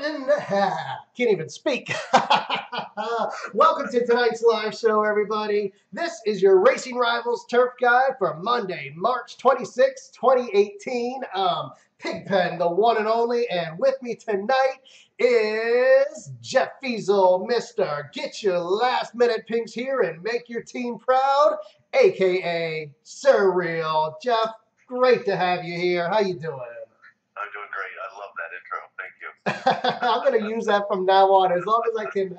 Can't even speak. Welcome to tonight's live show, everybody. This is your Racing Rivals Turf Guide for Monday, March 26, 2018. Pigpen, the one and only, and with me tonight is Jeff Fiesel, Mr. Get Your Last Minute Pinks Here and Make Your Team Proud, a.k.a. Surreal. Jeff, great to have you here. How you doing? I'm doing great. I love that intro. Thank you. I'm going to use that from now on, as long as I can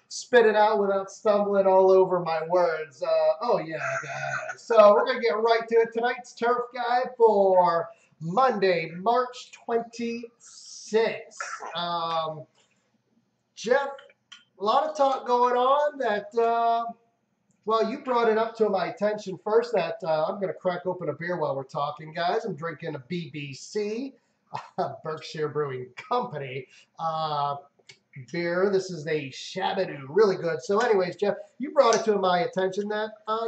spit it out without stumbling all over my words. Oh, yeah, guys. So we're going to get right to it. Tonight's Turf Guide for Monday, March 26th. Jeff, a lot of talk going on that, well, you brought it up to my attention first that I'm going to crack open a beer while we're talking, guys. I'm drinking a BBC. Berkshire Brewing Company beer. This is a Shabadoo, really good. So anyways, Jeff, you brought it to my attention that well,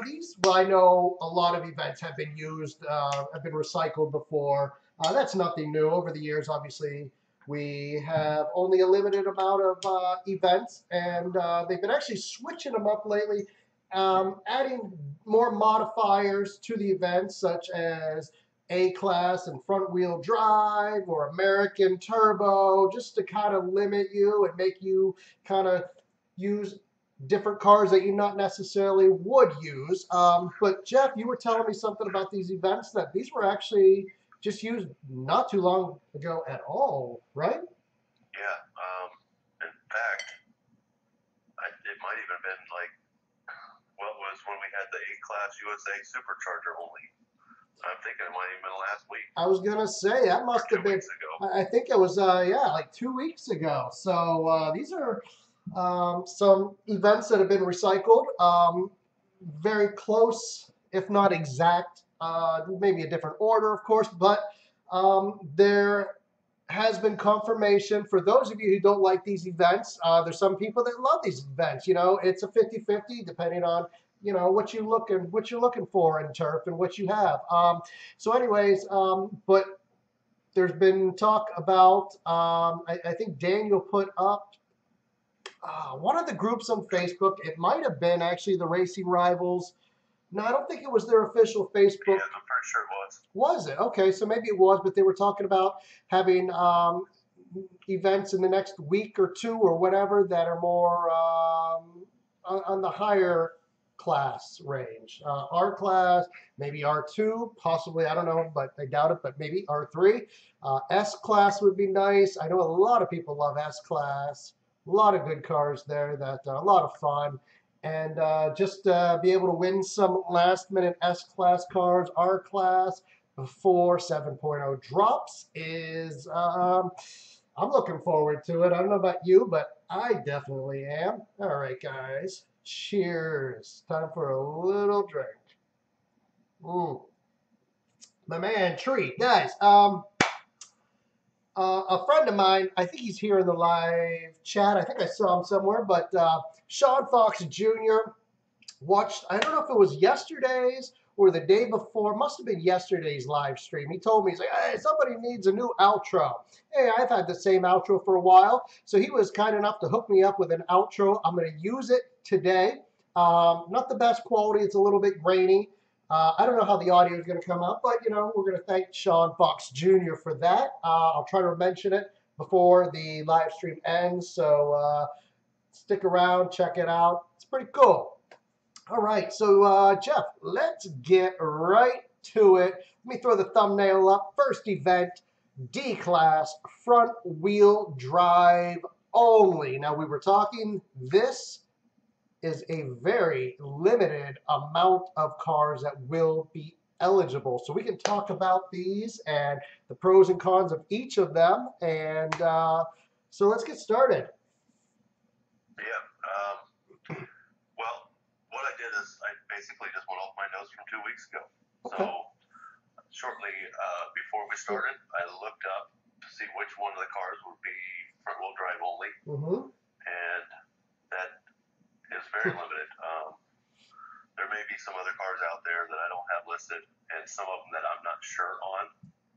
I know a lot of events have been used, have been recycled before. That's nothing new. Over the years, obviously, we have only a limited amount of events, and they've been actually switching them up lately, adding more modifiers to the events, such as A-Class and front-wheel drive or American Turbo, just to kind of limit you and make you kind of use different cars that you not necessarily would use. But Jeff, you were telling me something about these events, that these were actually just used not too long ago at all, right? Yeah. In fact, it might even have been like what was when we had the A-Class USA Supercharger only. I'm thinking it might have been last week. I was going to say, that must have been, 2 weeks ago. I think it was, yeah, like 2 weeks ago. So these are some events that have been recycled, very close, if not exact, maybe a different order, of course, but there has been confirmation for those of you who don't like these events. There's some people that love these events. You know, it's a 50-50 depending on what you're looking for in turf and what you have. So anyways, but there's been talk about, I think Daniel put up one of the groups on Facebook. It might have been actually the Racing Rivals. No, I don't think it was their official Facebook. Yeah, I'm pretty sure it was. Was it? Okay, so maybe it was, but they were talking about having events in the next week or two or whatever that are more on the higher class range. R class, maybe R2, possibly, I don't know, but I doubt it, but maybe R3. S class would be nice. I know a lot of people love S class. A lot of good cars there that are a lot of fun. And just be able to win some last-minute S-Class cars, R-Class, before 7.0 drops is, I'm looking forward to it. I don't know about you, but I definitely am. All right, guys. Cheers. Time for a little drink. My man, treat. Guys, a friend of mine, I think he's here in the live chat. I think I saw him somewhere, but Sean Fox Jr. watched, I don't know if it was yesterday's or the day before, must have been yesterday's live stream. He told me, he's like, hey, somebody needs a new outro. Hey, I've had the same outro for a while. So he was kind enough to hook me up with an outro. I'm going to use it today. Not the best quality. It's a little bit grainy. I don't know how the audio is going to come out, but, we're going to thank Sean Fox Jr. for that. I'll try to mention it before the live stream ends. So stick around, check it out. It's pretty cool. All right, so Jeff, let's get right to it. Let me throw the thumbnail up. First event, D-Class front-wheel drive only. Now, we were talking, this is a very limited amount of cars that will be eligible. So we can talk about these and the pros and cons of each of them. And so let's get started. Yeah. Well, what I did is I basically just went off my notes from 2 weeks ago. Okay. So shortly before we started, I looked up to see which one of the cars would be front-wheel drive only. And that is very limited. There may be some other cars out there that I don't have listed, and some of them that I'm not sure on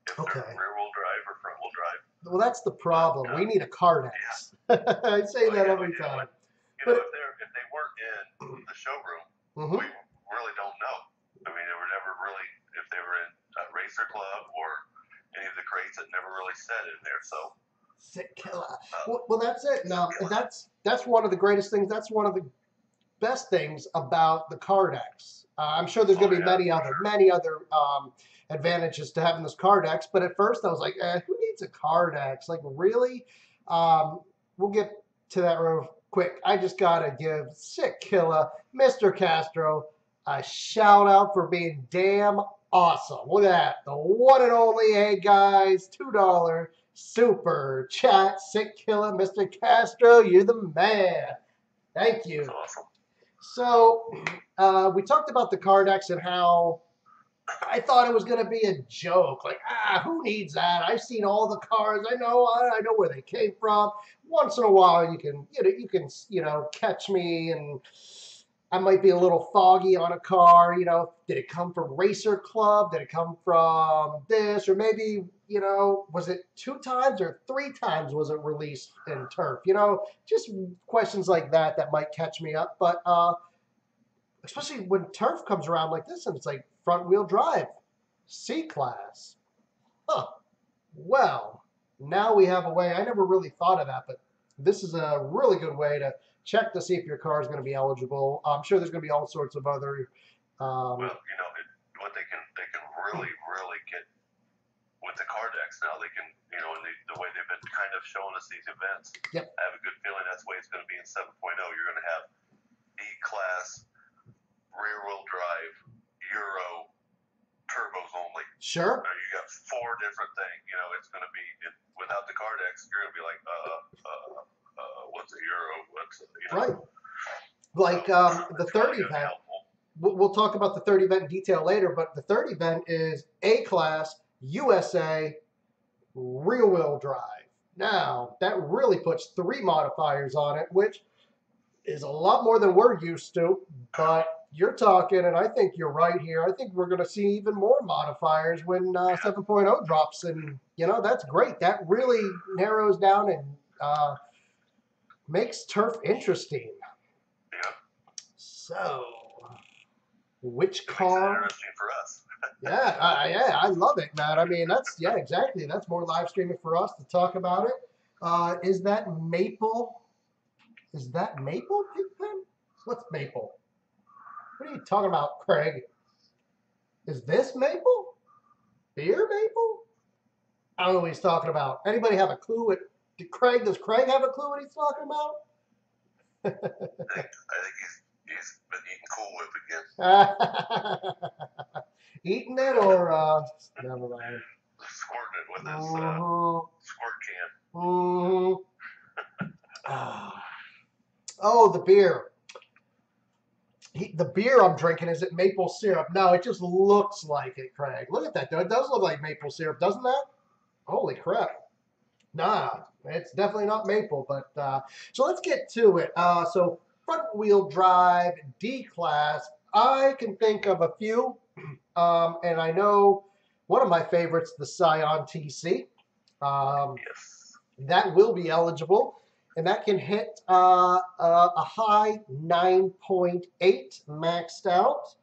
if they're rear-wheel drive or front-wheel drive. Well, that's the problem. We need a Cardex. I say that every time. But if they weren't in the showroom, mm-hmm. we really don't know. I mean, they were never really, if they were in a Racer Club or any of the crates, it never really said in there. So Sick killer. Well, that's it. Now, that's one of the greatest things. That's one of the best things about the Cardex. I'm sure there's going to be many other advantages to having this Cardex. But at first, I was like, who needs a Cardex? Like, really? We'll get to that real quick. I just gotta give Sick Killer, Mr. Castro, a shout out for being damn awesome. Look at that, the one and only. Hey guys, $2 super chat. Sick Killer, Mr. Castro, you're the man. Thank you. That's awesome. So we talked about the Cardex and how I thought it was going to be a joke. Like, who needs that? I've seen all the cars. I know where they came from. Once in a while, you can catch me, and I might be a little foggy on a car. Did it come from Racer Club? Did it come from this? Or maybe, was it 2 times or 3 times was it released in Turf? Just questions like that might catch me up. But especially when Turf comes around like this, and it's like front wheel drive, C-Class. Huh. Well, now we have a way. I never really thought of that, but this is a really good way to check to see if your car is going to be eligible. I'm sure there's going to be all sorts of other. Well, what they can really get with the Cardex now, they can, the way they've been kind of showing us these events. Yep. I have a good feeling that's the way it's going to be in 7.0. You're going to have E-Class, rear-wheel drive, Euro, turbos only. Sure. You got 4 different things. It's going to be without the Cardex. You're going to be like, what's a Euro? What's right? Like the third event. We'll talk about the third event in detail later, but the third event is A-Class USA rear-wheel drive. Now that really puts 3 modifiers on it, which is a lot more than we're used to, but you're talking, and I think you're right here. I think we're going to see even more modifiers when 7.0 drops, and that's great. That really narrows down and makes Turf interesting. Yeah. So, which car? Interesting for us. Yeah, I love it, man. I mean, exactly. That's more live streaming for us to talk about it. Is that maple? Is that maple, Pigpen? What's maple? What are you talking about, Craig? Is this maple? Beer maple? I don't know what he's talking about. Anybody have a clue? Does Craig have a clue what he's talking about? I think he's been eating Cool Whip again. Eating it or never mind. Squirting it with his squirt can. Oh, the beer. The beer I'm drinking, is it maple syrup? No, it just looks like it, Craig. Look at that, though. It does look like maple syrup, doesn't that? Holy crap. Nah, it's definitely not maple. But so let's get to it. So front-wheel drive, D-Class. I can think of a few, and I know one of my favorites, the Scion TC. Yes. That will be eligible. And that can hit a high 9.8 maxed out.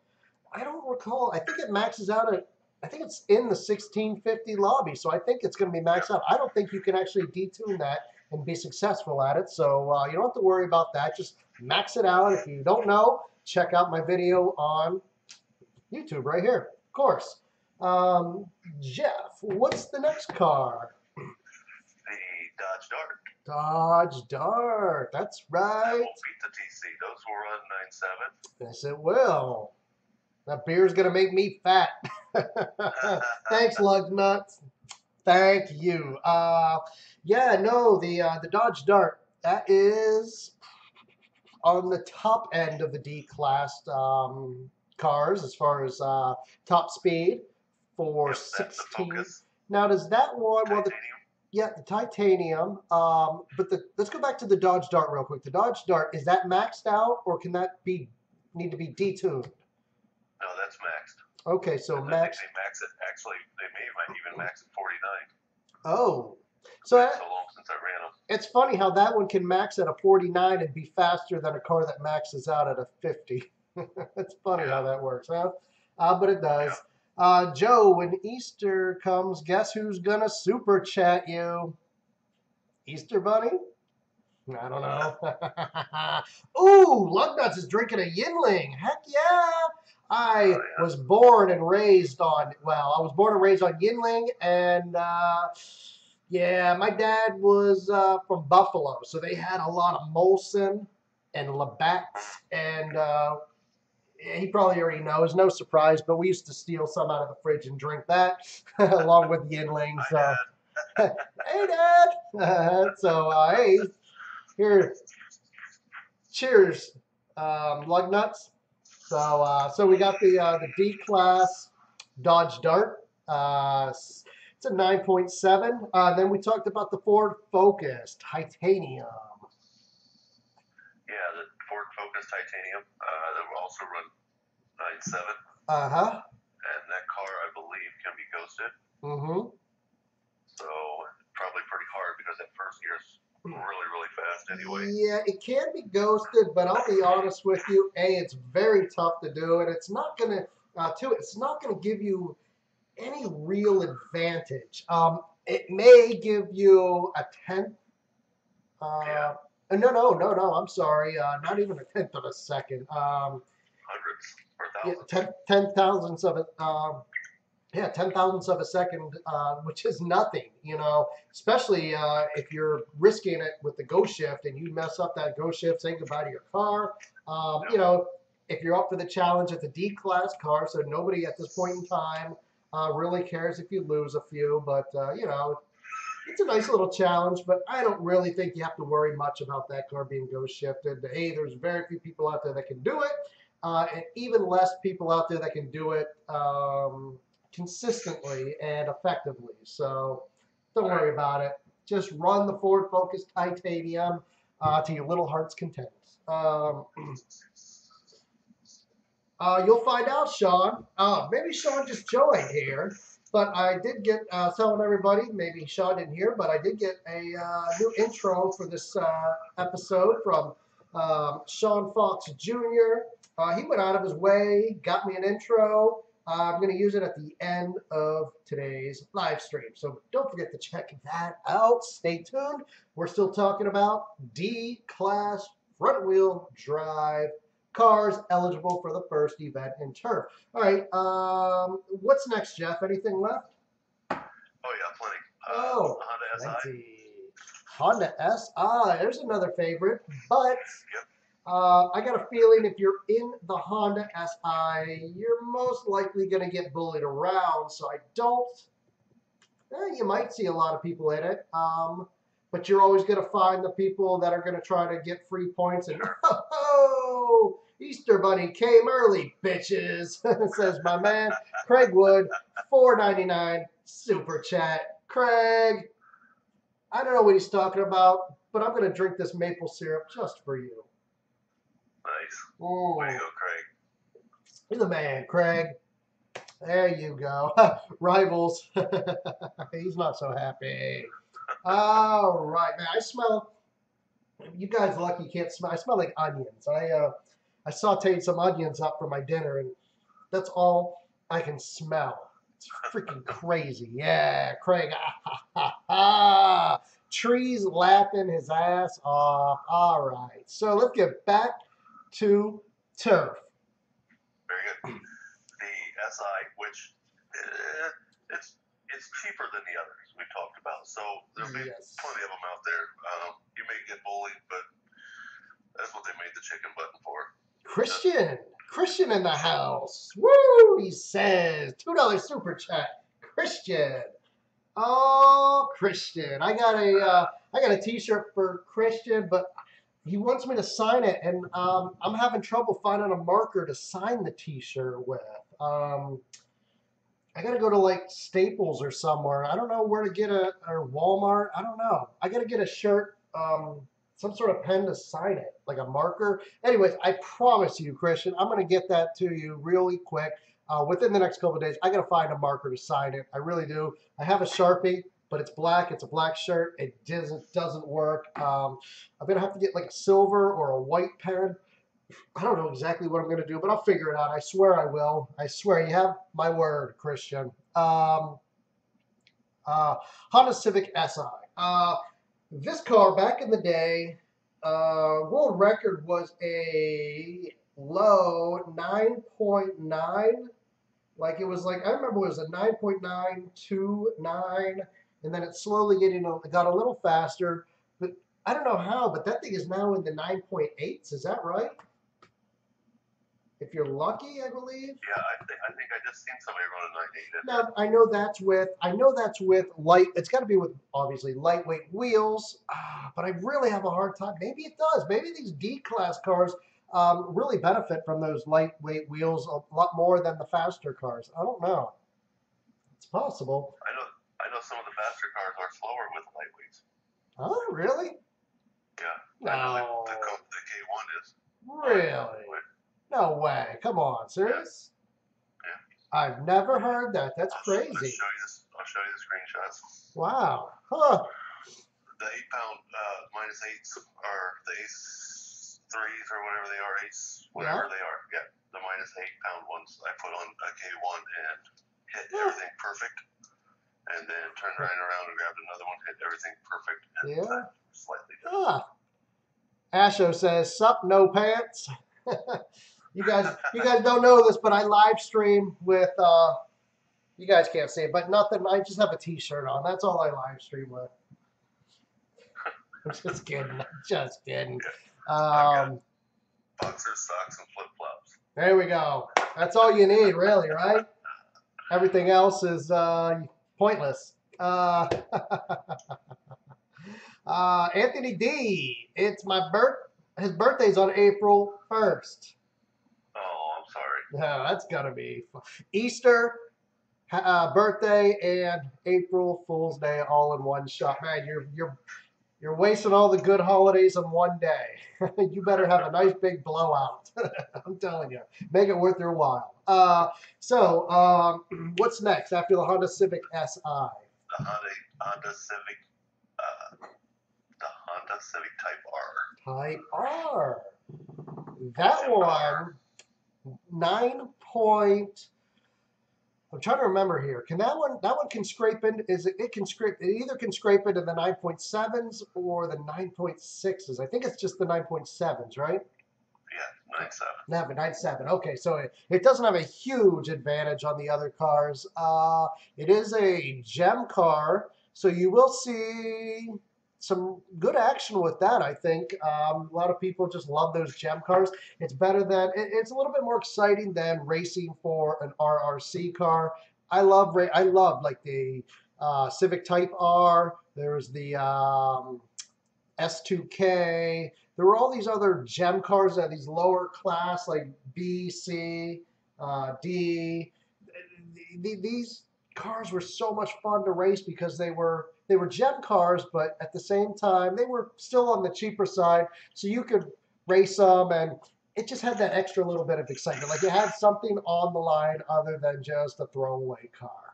I don't recall. I think it maxes out at, I think it's in the 1650 lobby. So I think it's going to be maxed out. I don't think you can actually detune that and be successful at it. So you don't have to worry about that. Just max it out. If you don't know, check out my video on YouTube right here, of course. Jeff, what's the next car? The Dodge Dart. Dodge Dart, that's right. That will beat the TC. Those will run 9.7. Yes, it will. That beer's gonna make me fat. Thanks, Lug Nuts. Thank you. The Dodge Dart, that is on the top end of the D-Class cars as far as top speed for 16. Now, does that one? Well, the titanium. But let's go back to the Dodge Dart real quick. The Dodge Dart, is that maxed out, or can that need to be detuned? No, that's maxed. Okay, so max. They max it. Actually, they may even max it 49. Oh, So It's been so long since I ran them. it's funny how that one can max at a 49 and be faster than a car that maxes out at a 50. It's funny how that works, huh? But it does. Joe, when Easter comes, guess who's gonna super chat you? Easter Bunny? I don't know. Ooh, Lugnuts is drinking a Yinling. Heck yeah! I was born and raised on, well, I was born and raised on Yinling, and yeah, my dad was from Buffalo, so they had a lot of Molson and Labatt's, and he probably already knows, no surprise, but we used to steal some out of the fridge and drink that along with Yinling. So, hey, Dad. Hey, here, cheers, lug nuts. So we got the D class Dodge Dart. It's a 9.7. Then we talked about the Ford Focus Titanium. Yeah, the Ford Focus Titanium. That will also run 9.7. And that car, I believe, can be ghosted. So probably pretty hard because that first gear's really fast anyway. Yeah, it can be ghosted, but I'll be honest with you. It's very tough to do, and it's not gonna it's not gonna give you any real advantage. It may give you a tenth. No. I'm sorry. Not even a tenth of a second. Hundreds or thousands. Yeah, ten thousandths of it. Yeah, 10 thousandths of a second, which is nothing, especially if you're risking it with the go shift and you mess up that go shift, say goodbye to your car. If you're up for the challenge at the D class car, so nobody at this point in time really cares if you lose a few, but it's a nice little challenge, but I don't really think you have to worry much about that car being go shifted. Hey, there's very few people out there that can do it, and even less people out there that can do it consistently and effectively. So don't worry about it. Just run the Ford Focus Titanium to your little heart's content. You'll find out, Sean. Maybe Sean just joined here, but I did get telling everybody. Maybe Sean didn't hear, but I did get a new intro for this episode from Sean Fox Jr. He went out of his way, got me an intro. I'm going to use it at the end of today's live stream. So don't forget to check that out. Stay tuned. We're still talking about D-Class front-wheel drive cars eligible for the first event in turf. All right. What's next, Jeff? Anything left? Oh, yeah, plenty. Honda SI. Honda SI. There's another favorite. But I got a feeling if you're in the Honda SI, you're most likely going to get bullied around. So I don't. You might see a lot of people in it. But you're always going to find the people that are going to try to get free points. And, oh, Easter Bunny came early, bitches, says my man. Craig Wood, $4.99 super chat. Craig, I don't know what he's talking about, but I'm going to drink this maple syrup just for you. Nice. Mm. Way to go, Craig. You're the man, Craig. There you go. Rivals. He's not so happy. All right, man. I smell. You guys lucky you can't smell. I smell like onions. I sauteed some onions up for my dinner, and that's all I can smell. It's freaking crazy. Yeah, Craig. Trees laughing his ass off. All right. So let's get back to turf. Very good. The SI, which it's cheaper than the others we talked about. So there'll be plenty of them out there. You may get bullied, but that's what they made the chicken button for. Christian in the house. Woo! He says $2 super chat. Christian. Oh, Christian. I got a T-shirt for Christian, but he wants me to sign it, and I'm having trouble finding a marker to sign the T-shirt with. I got to go to like Staples or somewhere. I don't know where to get or Walmart. I don't know. I got to get a shirt, some sort of pen to sign it, like a marker. Anyways, I promise you, Christian, I'm going to get that to you really quick. Within the next couple of days, I got to find a marker to sign it. I really do. I have a Sharpie. but it's black. It's a black shirt. It doesn't work. I'm gonna have to get like a silver or a white pen. I don't know exactly what I'm gonna do, but I'll figure it out. I swear I will. I swear. You have my word, Christian. Uh, Honda Civic Si. This car back in the day, world record was a low 9.9. Like it was like I remember it was a 9.929, and then it slowly got a little faster. But I don't know how, but that thing is now in the 9.8s. Is that right? If you're lucky, I believe. Yeah, I think I just seen somebody run a 9.8. Now I know that's with light. It's got to be with obviously lightweight wheels, but I really have a hard time. Maybe it does. Maybe these D-class cars really benefit from those lightweight wheels a lot more than the faster cars. I don't know. It's possible. I know some of the faster cars are slower with lightweights. Oh, really? Yeah. No. I know the K1 is. Really? No way. Come on, serious? Yeah. I've never heard that. That's crazy. I'll show you the screenshots. Wow. Huh. The 8-pound -8s are the Ace 3s or whatever they are, whatever they are. Yeah, the -8-pound ones I put on a K1 and hit everything perfect, and then turned right around and grabbed another one, hit everything perfect, and slightly different. Asho says, "Sup, no pants." You guys don't know this, but I live stream with. You guys can't see it, but nothing. I just have a T-shirt on. That's all I live stream with. I'm just kidding. I'm just kidding. Boxers, socks, and flip flops. There we go. That's all you need, really, right? Everything else is pointless. Anthony D. It's his birthday's on April 1st. Oh, I'm sorry. No, that's gotta be Easter, birthday, and April Fool's Day all in one shot. Man, you're wasting all the good holidays in one day. You better have a nice big blowout. I'm telling you, make it worth your while. So what's next after the Honda Civic Si? The Honda Civic. The Honda Civic Type R. Type R. That one, 9 point. I'm trying to remember here. Can that one can scrape in? It can scrape? It either can scrape into the 9.7s or the 9.6s. I think it's just the 9.7s, right? Yeah, 9.7. No, but 9.7. Okay, so it doesn't have a huge advantage on the other cars. It is a gem car, so you will see some good action with that, I think. A lot of people just love those gem cars. It's better than, it's a little bit more exciting than racing for an RRC car. I love like the Civic Type R. There's the S2K. There were all these other gem cars that these lower class like B, C, D. These cars were so much fun to race because they were gem cars, but at the same time they were still on the cheaper side, so you could race them, and it just had that extra little bit of excitement. Like it had something on the line other than just a throwaway car.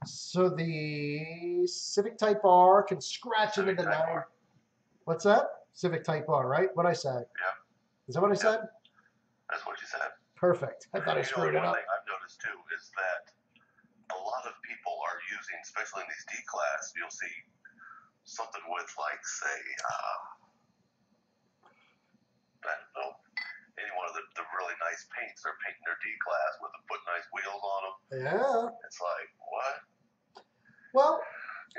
So the Civic Type R can scratch into the 9. What's that? Civic Type R, right? What I said? Yeah. Is that what I said? That's what you said. Perfect. I thought I screwed it up. One thing I've noticed too is that a lot of people are using, especially in these D-class, you'll see something with like, say, I don't know, any one of the really nice paints. They're painting their D-class with put nice wheels on them. Yeah. It's like, what? Well,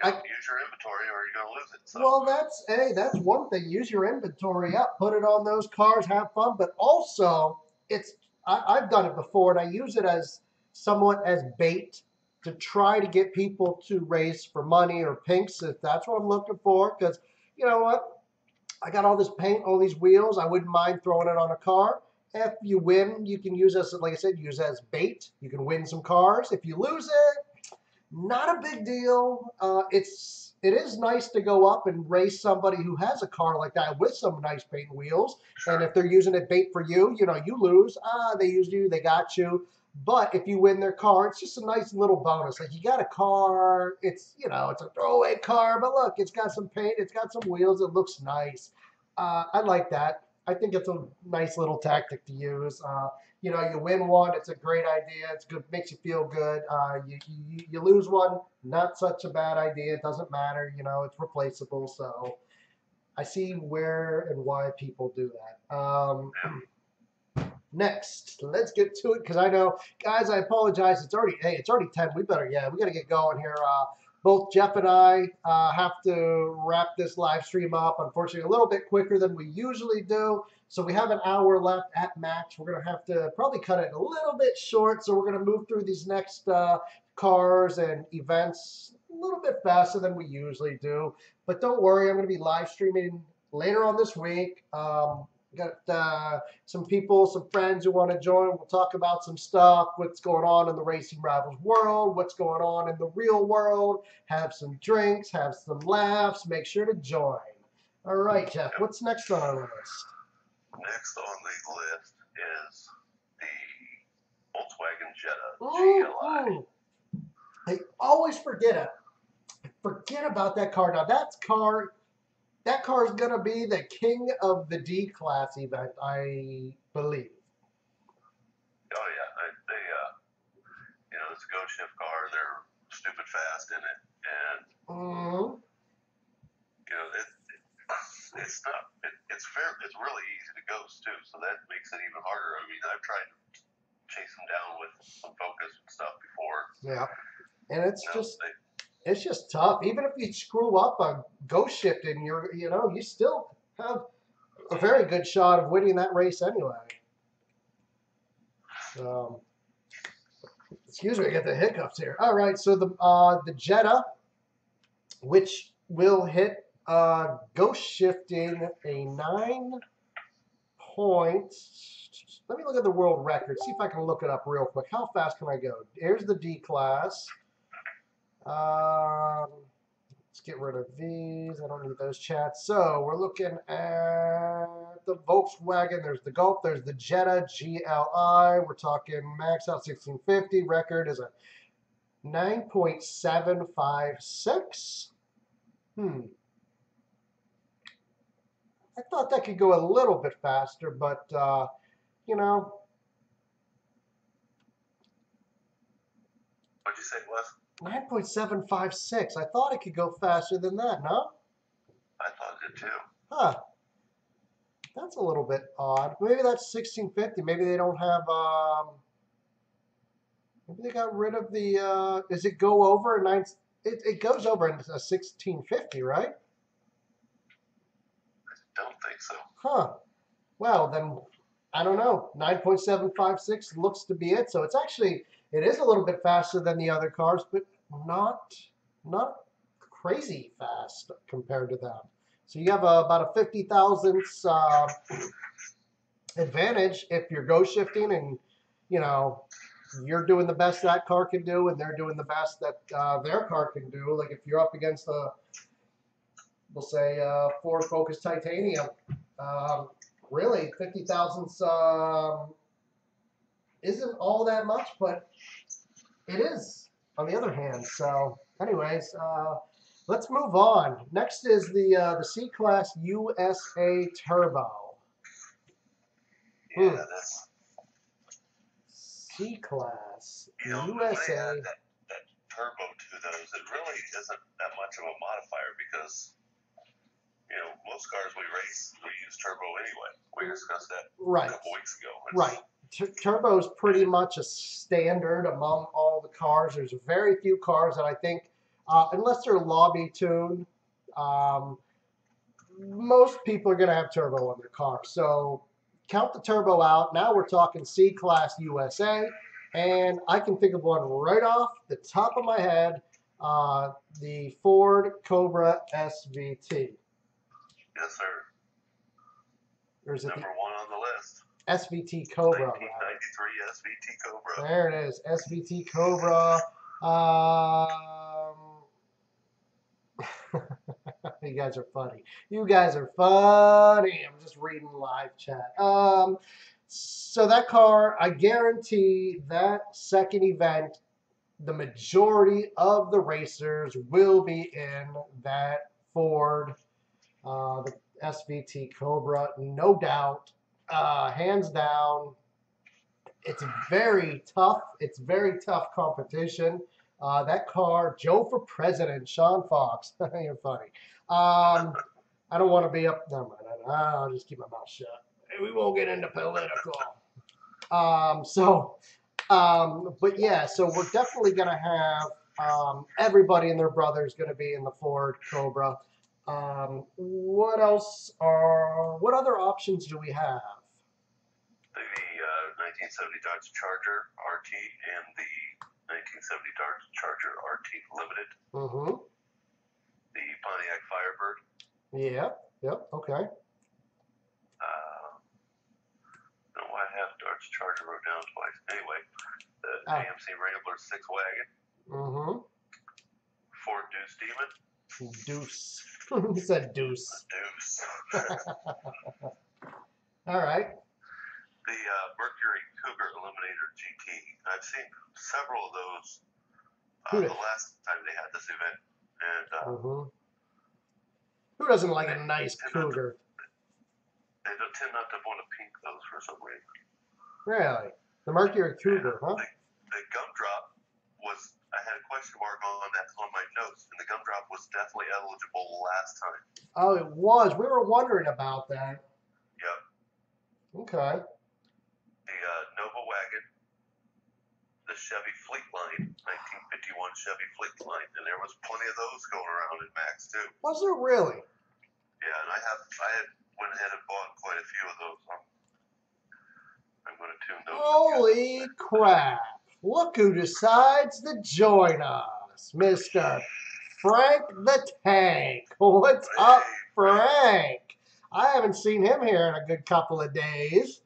use your inventory or you're going to lose it. So. Well, that's one thing. Use your inventory up, put it on those cars, have fun. But also, I've done it before, and I use it as somewhat as bait to try to get people to race for money or pinks if that's what I'm looking for. Because you know what, I got all this paint, all these wheels. I wouldn't mind throwing it on a car. If you win, you can use as, like I said, use as bait. You can win some cars. If you lose it, not a big deal. It is nice to go up and race somebody who has a car like that with some nice paint wheels. And if they're using it bait for you, you lose. They used you, they got you. But if you win their car, it's just a nice little bonus. Like you got a car, it's it's a throwaway car, but look, it's got some paint, it's got some wheels, it looks nice. I like that. I think it's a nice little tactic to use. You win one, it's a great idea. It's good, makes you feel good. You lose one, not such a bad idea. It doesn't matter. It's replaceable. So I see where and why people do that. Next, let's get to it because I know, guys. I apologize. It's already 10. We got to get going here. Both Jeff and I have to wrap this live stream up. Unfortunately, a little bit quicker than we usually do. So we have an hour left at max. We're gonna have to probably cut it a little bit short. So we're gonna move through these next cars and events a little bit faster than we usually do. But don't worry, I'm gonna be live streaming later on this week. Got some people, some friends who want to join. We'll talk about some stuff, what's going on in the Racing Rivals world, what's going on in the real world, have some drinks, have some laughs. Make sure to join. All right, Jeff, what's next on our list? Next on the list is the Volkswagen Jetta GLI. I always forget it. I forget about that car. Now, that car is going to be the king of the D-Class event, I believe. Oh, yeah. It's a Go Shift car. They're stupid fast in it. And, it's really easy to ghost, too. So that makes it even harder. I mean, I've tried to chase them down with some focus and stuff before. Yeah. And it's just tough. Even if you screw up on ghost shifting, you still have a very good shot of winning that race anyway. Excuse me, I get the hiccups here. All right, so the Jetta, which will hit ghost shifting a 9 point. Let me look at the world record. See if I can look it up real quick. How fast can I go? Here's the D class. Let's get rid of these. I don't need those chats. So we're looking at the Volkswagen. There's the Golf. There's the Jetta GLI. We're talking max out 1650. Record is a 9.756. I thought that could go a little bit faster, but What'd you say it was? 9.756. I thought it could go faster than that, no? I thought it did too. Huh. That's a little bit odd. Maybe that's 1650. Maybe they don't have, maybe they got rid of the, does it go over a 9, it goes over a 1650, right? I don't think so. Huh. Well, then, I don't know. 9.756 looks to be it. So it is a little bit faster than the other cars, but not crazy fast compared to them. So you have about a 50 thousandths advantage if you're go shifting and, you're doing the best that car can do and they're doing the best that their car can do. Like if you're up against we'll say Ford Focus Titanium, really 50 thousandths isn't all that much, but it is on the other hand. So anyways, let's move on. Next is the C-Class USA Turbo. Yeah, that's C-Class USA. When they add that turbo to those, it really isn't that much of a modifier because most cars we race, we use turbo anyway. We discussed that a couple weeks ago. Right. Turbo is pretty much a standard among all the cars. There's very few cars that I think, unless they're lobby tuned, most people are going to have turbo on their car. So count the turbo out. Now we're talking C-Class USA. And I can think of one right off the top of my head, the Ford Cobra SVT. Yes, sir. There's number one on the list. SVT Cobra. 1993 SVT Cobra. There it is, SVT Cobra. You guys are funny. You guys are funny. I'm just reading live chat. So that car, I guarantee that second event, the majority of the racers will be in that Ford, the SVT Cobra, no doubt, hands down. It's very tough. It's very tough competition. That car, Joe for President, Sean Fox. You're funny. I don't want to be up. No, I'll just keep my mouth shut. We won't get into political. But yeah, so we're definitely going to have everybody and their brother is going to be in the Ford Cobra. What other options do we have? The 1970 Dodge Charger RT and the 1970 Dodge Charger RT Limited. Mm-hmm. The Pontiac Firebird. Yep, okay. No, I have Dodge Charger wrote down twice. Anyway, the AMC Wrangler 6 wagon. Mm-hmm. Ford Deuce Demon. Deuce. He said deuce. Deuce. All right. The Mercury Cougar Eliminator GT. I've seen several of those the last time they had this event. And who doesn't like a nice Cougar? They tend not to want to pink those for some reason. Really? The Mercury Cougar, huh? The gumdrop was, I had a question mark on that on my notes, and the gumdrop was definitely eligible last time. Oh, it was. We were wondering about that. Yep. Okay. The Nova wagon, the Chevy Fleetline, 1951 Chevy Fleetline, and there was plenty of those going around in Max too. Was there really? Yeah, and I had went ahead and bought quite a few of those. I'm going to tune those. Holy crap! Look who decides to join us, Mr. Frank the Tank. What's up, Frank? I haven't seen him here in a good couple of days.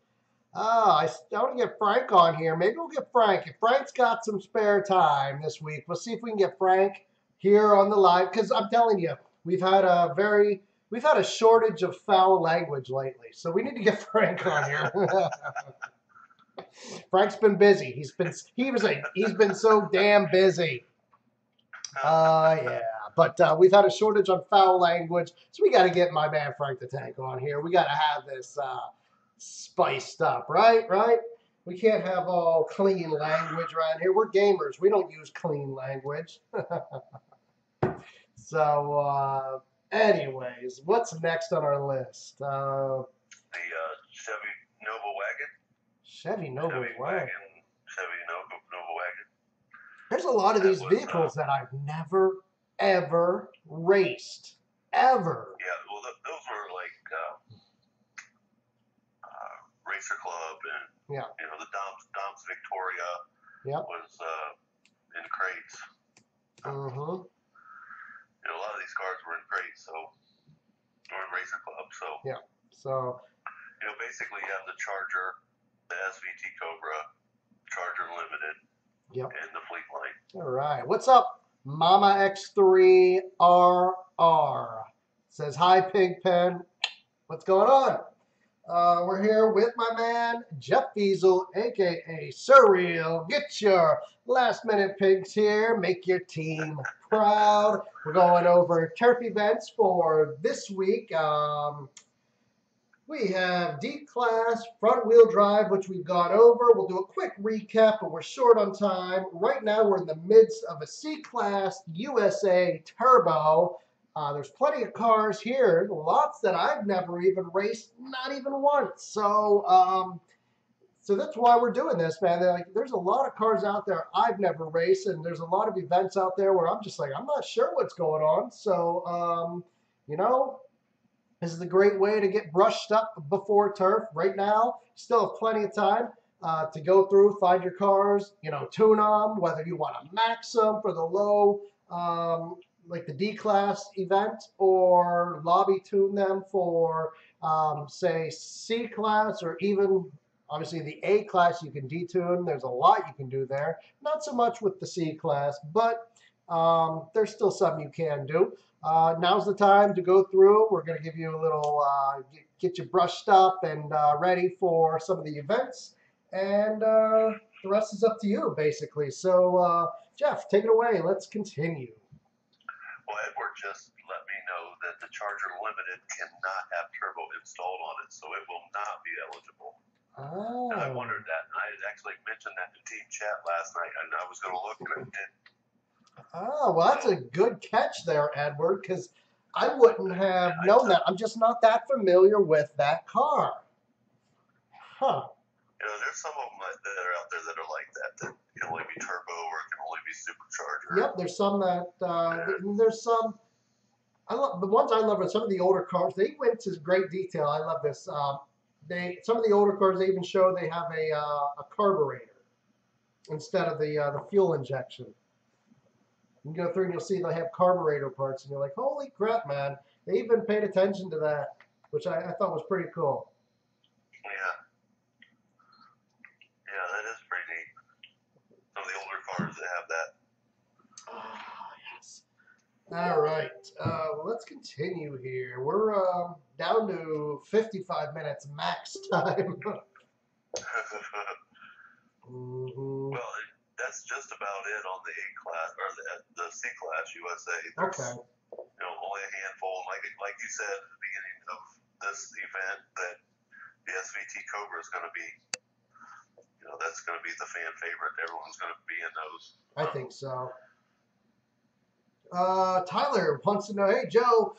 I want to get Frank on here. Maybe we'll get Frank. If Frank's got some spare time this week, we'll see if we can get Frank here on the live. Because I'm telling you, we've had a shortage of foul language lately. So we need to get Frank on here. Frank's been busy. He's been so damn busy. Yeah. But we've had a shortage on foul language, so we got to get my man Frank the Tank on here. We got to have this spiced up, right? We can't have all clean language around here. We're gamers. We don't use clean language. So, anyways, what's next on our list? The Chevy Nova wagon. Chevy Nova wagon. Chevy Nova wagon. There's a lot of these vehicles that I've never, ever raced. Ever. Yeah, well, those were like Racer Club and, the Dom's Victoria was in crates. Mm-hmm. A lot of these cars were in crates, or in Racer Club. So, yeah. So, basically you have the Charger, the SVT Cobra, Charger Limited, and the Fleetline. All right. What's up, Mama X3RR? Says, hi, Pigpen. What's going on? We're here with my man, Jeff Fiesel, a.k.a. Surreal. Get your last-minute pigs here. Make your team proud. We're going over turf events for this week. We have D-Class front-wheel drive, which we've gone over. We'll do a quick recap, but we're short on time. Right now, we're in the midst of a C-Class USA Turbo. There's plenty of cars here, lots that I've never even raced, not even once. So that's why we're doing this, man. There's a lot of cars out there I've never raced, and there's a lot of events out there where I'm just like, I'm not sure what's going on. So, this is a great way to get brushed up before turf. Right now, still have plenty of time to go through, find your cars, tune them, whether you want to max them for the low, like the D-Class event, or lobby tune them for, say, C-Class, or even, obviously, the A-Class you can detune. There's a lot you can do there. Not so much with the C-Class, but there's still something you can do. Now's the time to go through. We're going to give you a little, get you brushed up and ready for some of the events. And the rest is up to you, basically. So, Jeff, take it away. Let's continue. Well, Edward just let me know that the Charger Limited cannot have turbo installed on it, so it will not be eligible. Oh. And I wondered that, and I had actually mentioned that to team chat last night, and I was going to look, and I didn't. Oh, well, that's a good catch there, Edward, because I wouldn't have known that. I'm just not that familiar with that car. Huh. You know, there's some of them that are out there that are like that can only be turbo or can only be supercharger. Yep, there's some that, there's some, the ones I love are some of the older cars. They went to great detail. I love this. Some of the older cars, they even show they have a carburetor instead of the fuel injection. You can go through and you'll see they have carburetor parts, and you're like, holy crap, man. They even paid attention to that, which I thought was pretty cool. Yeah. Yeah, that is pretty neat. Some of the older cars that have that. Oh, yes. All right. Let's continue here. We're down to 55 minutes max time. Well, that's just about it on the A class or the C class USA. There's, okay. You know, only a handful. Like you said at the beginning of this event, that the SVT Cobra is going to be, you know, that's going to be the fan favorite. Everyone's going to be in those. I think so. Tyler wants to know, hey Joe,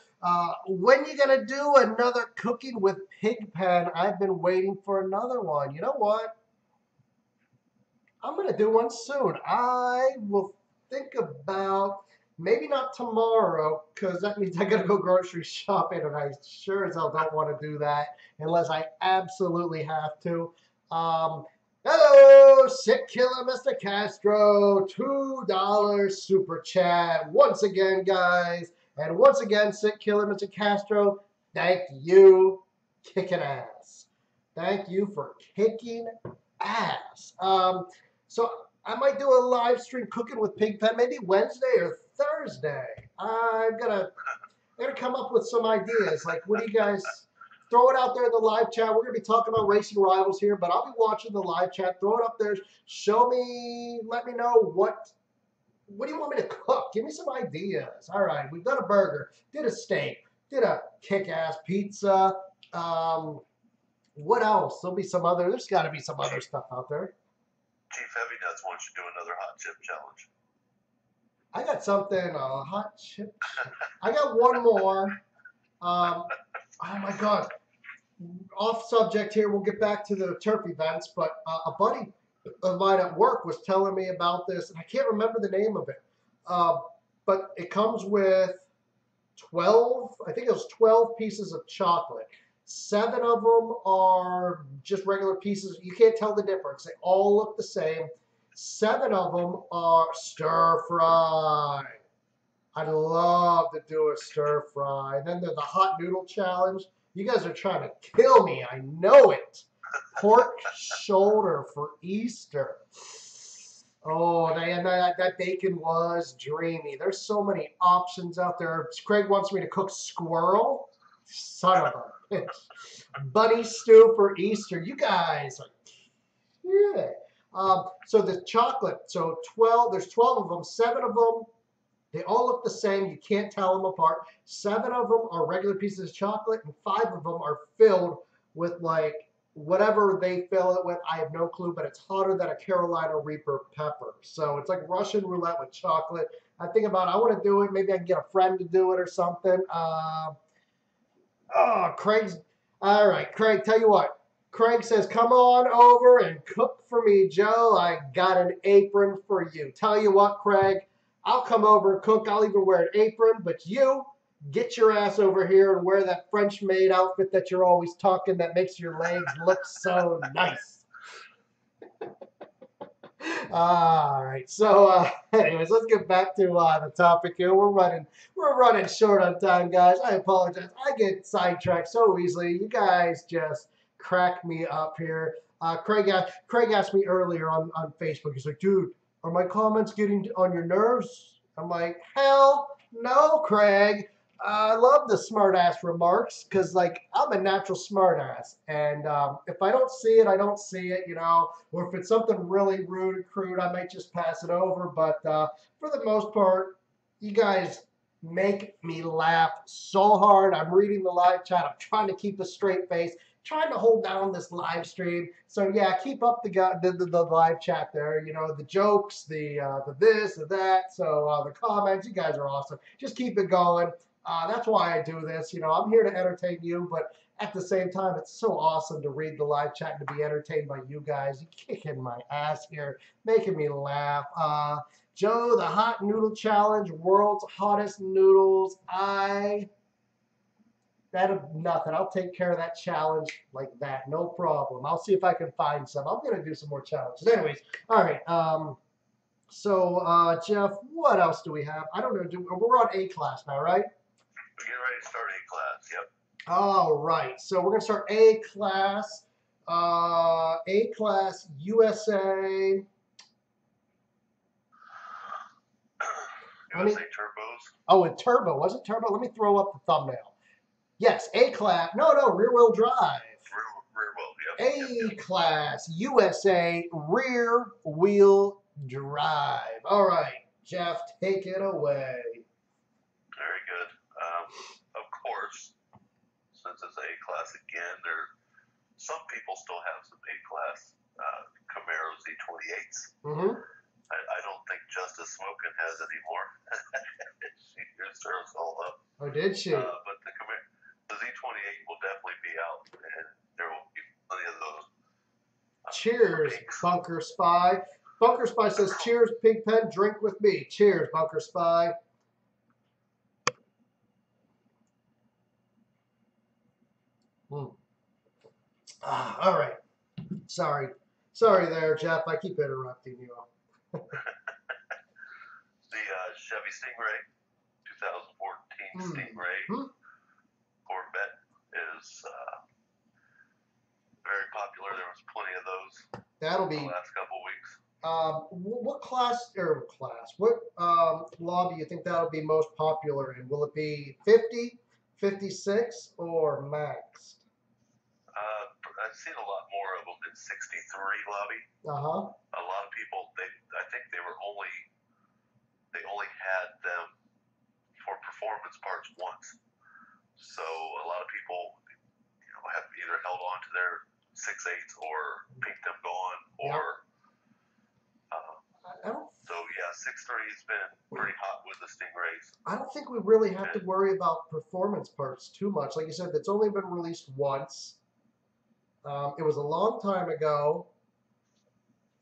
when you gonna do another Cooking with Pigpen? I've been waiting for another one. You know what? I'm going to do one soon. I will think about, maybe not tomorrow, because that means I got to go grocery shopping, and I sure as hell don't want to do that unless I absolutely have to. Hello, Sick Killer Mr. Castro, $2 super chat. Once again, guys, and once again, Sick Killer Mr. Castro, thank you, kicking ass. Thank you for kicking ass. So I might do a live stream Cooking with Pigpen, maybe Wednesday or Thursday. I'm gonna come up with some ideas. Like, what do you guys throw it out there in the live chat? We're gonna be talking about racing rivals here, but I'll be watching the live chat. Throw it up there. Show me. Let me know what do you want me to cook? Give me some ideas. All right, we've done a burger, did a steak, did a kick-ass pizza. What else? There'll be some other. There's got to be some other stuff out there. Chief Heavy Nuts wants you to do another hot chip challenge. I got something, hot chip. I got one more. Oh my God. Off subject here. We'll get back to the turf events, but a buddy of mine at work was telling me about this, and I can't remember the name of it. But it comes with 12, I think it was 12 pieces of chocolate. 7 of them are just regular pieces. You can't tell the difference. They all look the same. 7 of them are stir fry. I'd love to do a stir fry. And then there's the hot noodle challenge. You guys are trying to kill me. I know it. Pork shoulder for Easter. Oh, that bacon was dreamy. There's so many options out there. Craig wants me to cook squirrel. Son of a bitch. Bunny stew for Easter. You guys are, yeah. So the chocolate, so 12, there's 12 of them, 7 of them, they all look the same. You can't tell them apart. 7 of them are regular pieces of chocolate, and 5 of them are filled with like whatever they fill it with. I have no clue, but it's hotter than a Carolina Reaper pepper. So it's like Russian roulette with chocolate. I think about it. I want to do it. Maybe I can get a friend to do it or something. Craig's, all right, Craig, tell you what. Craig says, come on over and cook for me, Joe. I got an apron for you. Tell you what, Craig, I'll come over and cook. I'll even wear an apron, but you get your ass over here and wear that French maid outfit that you're always talking that makes your legs look so nice. All right. So, anyways, let's get back to the topic here. We're running short on time, guys. I apologize. I get sidetracked so easily. You guys just crack me up here. Craig asked me earlier on Facebook. He's like, dude, are my comments getting on your nerves? I'm like, hell no, Craig. I love the smart-ass remarks because, like, I'm a natural smart-ass. And if I don't see it, I don't see it, Or if it's something really rude and crude, I might just pass it over. But for the most part, you guys make me laugh so hard. I'm reading the live chat. I'm trying to keep a straight face, trying to hold down this live stream. So yeah, keep up the live chat there. The jokes, the this, the that. So the comments, you guys are awesome. Just keep it going. That's why I do this. I'm here to entertain you, but at the same time, it's so awesome to read the live chat and to be entertained by you guys. You kicking my ass here, making me laugh. Joe, the hot noodle challenge, world's hottest noodles. Nothing. I'll take care of that challenge like that. No problem. I'll see if I can find some. I'm going to do some more challenges. Anyways, all right. So, Jeff, what else do we have? I don't know. We're on A class now, right? We're getting ready to start A class. Yep. All right. So we're going to start A class. A class USA. USA turbos. Oh, and turbo. Was it turbo? Let me throw up the thumbnail. Yes, A class. No, rear wheel drive. Rear wheel, yep. A class USA rear wheel drive. All right, Jeff, take it away. Very good. Of course, since it's A class again, some people still have some A class Camaro Z28s. Mm-hmm. I don't think Justice Smokin has anymore. She used hers all up. Oh, did she? But the Z28 will definitely be out, and there will be plenty of those. Cheers, Bunker Spy. Bunker Spy says, cheers, Pigpen, drink with me. Cheers, Bunker Spy. All right. Sorry there, Jeff. I keep interrupting you. The Chevy Stingray, 2014 Stingray Corvette is very popular. There was plenty of those. That'll be the last couple weeks. What what law do you think that'll be most popular in? Will it be 50, 56, or maxed? I've seen a lot more of them in 63 lobby. Uh-huh. A lot of people, I think they only had them for performance parts once. So a lot of people, have either held on to their 6.8s or pinked them gone, or so yeah, 6.3 has been pretty hot with the Stingrays. I don't think we really have to worry about performance parts too much. Like you said, it's only been released once. It was a long time ago.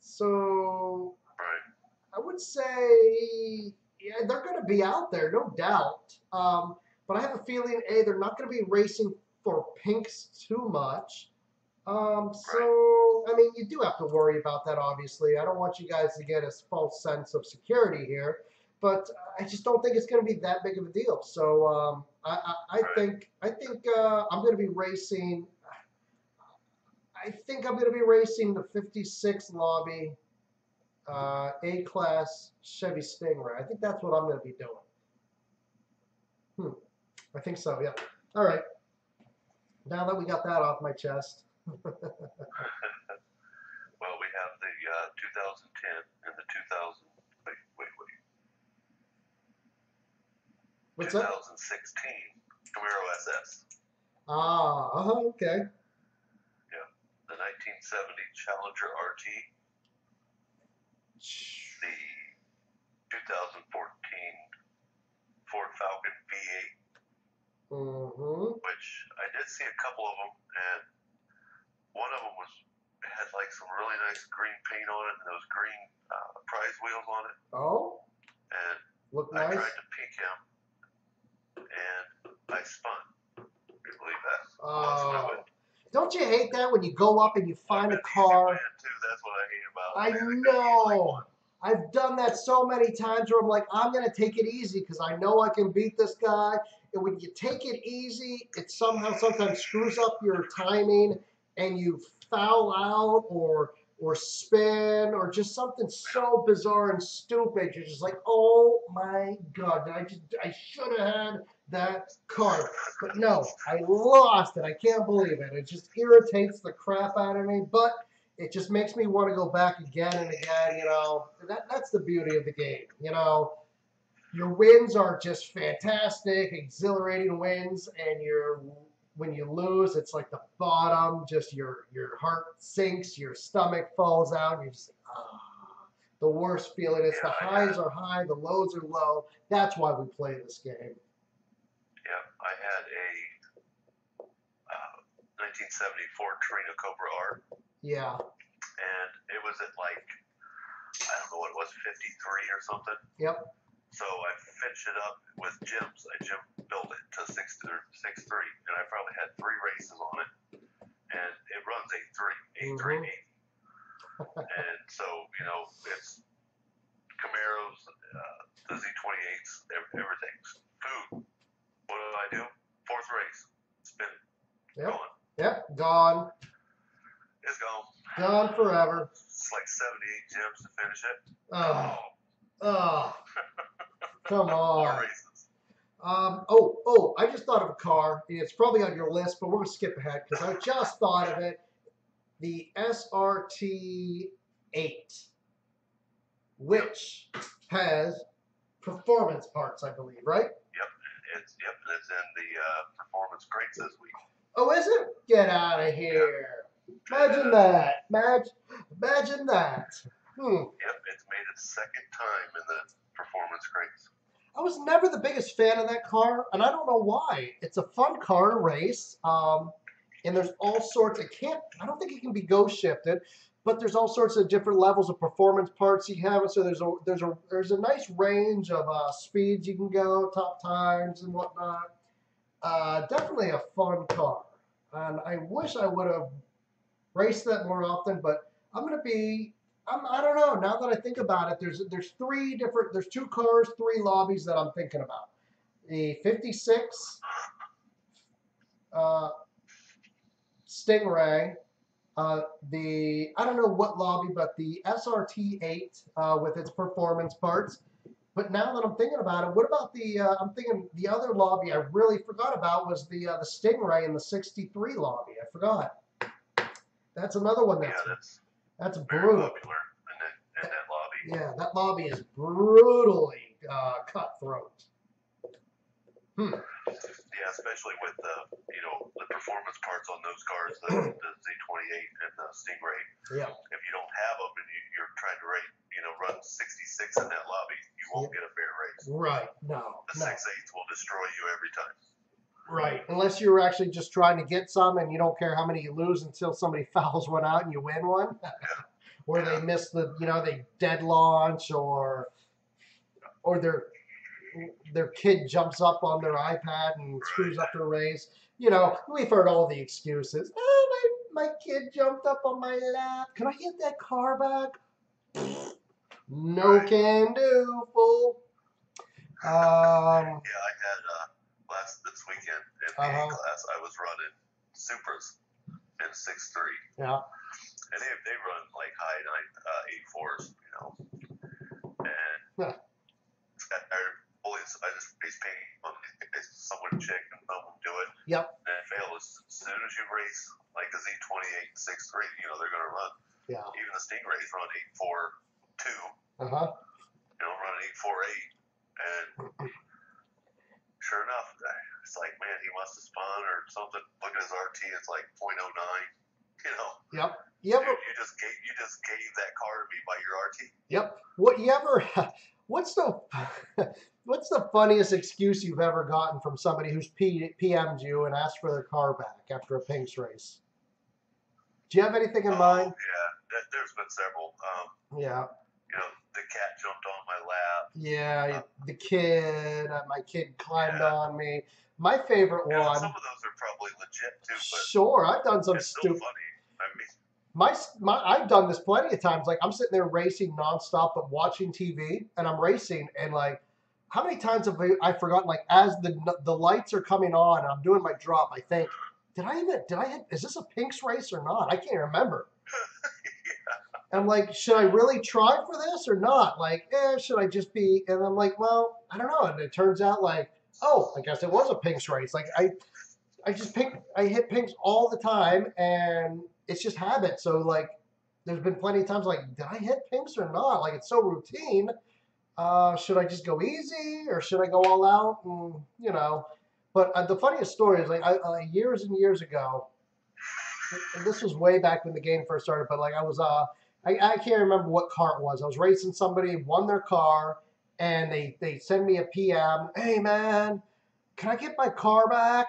So I would say, yeah, they're going to be out there, no doubt. But I have a feeling, they're not going to be racing for pinks too much. So, I mean, you do have to worry about that, obviously. I don't want you guys to get a false sense of security here, but I just don't think it's going to be that big of a deal. So, I think I'm going to be racing. I think I'm going to be racing the 56 lobby A-Class Chevy Stingray. I think that's what I'm going to be doing. I think so, yeah. All right. Now that we got that off my chest. Well, we have the 2010 and the 2000. Wait. What's 2016 Camaro SS. Okay. Yeah, the 1970 Challenger RT. The 2014 Ford Falcon V8. Which I did see a couple of them, and one of them had like some really nice green paint on it and those green prize wheels on it. Oh. And look I nice. tried to peek him, and I spun. Can you believe that? Don't you hate that when you go up and you find a car? That's what I hate about it. I know. I've done that so many times where I'm like, I'm going to take it easy because I know I can beat this guy. And when you take it easy, it sometimes screws up your timing and you foul out or or spin or just something so bizarre and stupid. You're just like, oh my God, I should have had that card. But no, I lost it. I can't believe it. It just irritates the crap out of me, but it just makes me want to go back again and again. That's the beauty of the game. Your wins are just fantastic, exhilarating wins, and when you lose, it's like the bottom, just your heart sinks, your stomach falls out, and you're just like, ah, the worst feeling. It's the highs are high, the lows are low. That's why we play this game. Yeah, I had a 1974 Torino Cobra R. Yeah. And it was at like, I don't know what it was, 53 or something. Yep. So I finished it up with Jim's. I Jim built it to 6.3, and I probably had 3 races on it, and it runs 8.3, 8.3, 80. And so it's Camaros, the Z28s, everything's food. What do? 4th race, spin it. Yep. Gone. Yep. Gone. It's gone. Gone forever. It's like 78 Jims to finish it. Oh. Come on. More races. I just thought of a car. It's probably on your list, but we're going to skip ahead because I just thought of it. The SRT 8, which has performance parts, I believe, right? Yep. It's in the performance crates this week. Oh, is it? Get out of here. Imagine that. Imagine that. Yep, it's made its 2nd time in the performance crates. I was never the biggest fan of that car, and I don't know why. It's a fun car to race, and there's all sorts. I don't think it can be ghost shifted, but there's all sorts of different levels of performance parts you have. So there's a nice range of speeds you can go, top times and whatnot. Definitely a fun car, and I wish I would have raced that more often. But I don't know. Now that I think about it, there's 2 cars, 3 lobbies that I'm thinking about. The 56 Stingray, I don't know what lobby, but the SRT 8 with its performance parts. But now that I'm thinking about it, what about I'm thinking the other lobby I really forgot about was the Stingray in the 63 lobby. I forgot. That's another one that's brutal. Popular in that lobby. Yeah, that lobby is brutally cutthroat. Yeah, especially with the performance parts on those cars, the Z28 and the Stingray. Yeah. If you don't have them and you're trying to run 66 in that lobby, you won't get a fair race. Right. No. The 6.8s will destroy you every time. Right. Unless you're actually just trying to get some and you don't care how many you lose until somebody fouls one out and you win one. Or they miss they dead launch or their kid jumps up on their iPad and screws up their race. We've heard all the excuses. Oh, my kid jumped up on my lap. Can I get that car back? No can do, fool. Yeah, I had this weekend in PA class, I was running Supras in 6.3. Yeah. And they run like high 8.4s, and I just race paint on someone check and someone do it. Yep. And it fails. As soon as you race like a Z28 and 6.3, they're going to run. Yeah. Even the Stingrays run 8.4.2. Run 8.4.8. And sure enough, it's like, man, he must have spun or something. Look at his RT, it's like 0.09. Yep. You just gave that car to me by your RT. Yep. What's the funniest excuse you've ever gotten from somebody who's PM'd you and asked for their car back after a Pinks race? Do you have anything in mind? Yeah, there's been several. Yeah. The cat jumped on my lap. Yeah, the kid, my kid climbed on me. My favorite one. Some of those are probably legit too. But sure, I've done some stupid. Funny. I've done this plenty of times. Like I'm sitting there racing nonstop, but watching TV, and I'm racing, and like, how many times have I forgotten? Like as the lights are coming on, and I'm doing my drop, I think, is this a Pinks race or not? I can't remember. I'm like, should I really try for this or not? Like, should I just be? And I'm like, well, I don't know. And it turns out like, oh, I guess it was a pinks race. Like I just I hit pinks all the time, and it's just habit. So like, there's been plenty of times like, did I hit pinks or not? Like it's so routine. Should I just go easy or should I go all out? And you know, but the funniest story is like years and years ago. And this was way back when the game first started. But like I was I can't remember what car it was. I was racing somebody, won their car, and they send me a PM. Hey man, can I get my car back?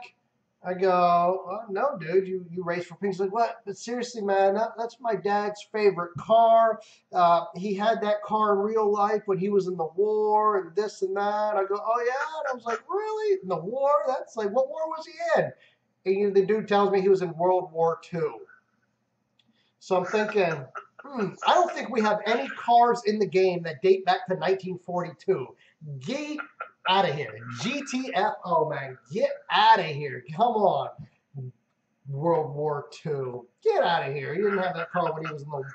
I go, oh, no, dude, you race for pinks. Like, what? But seriously, man, that's my dad's favorite car. He had that car in real life when he was in the war and this and that. I go, oh, yeah? And I was like, really? In the war? That's like, what war was he in? And the dude tells me he was in World War II. So I'm thinking, I don't think we have any cars in the game that date back to 1942. Get out of here. GTFO, man. Get out of here. Come on. World War II. Get out of here. He didn't have that car when he was in the... What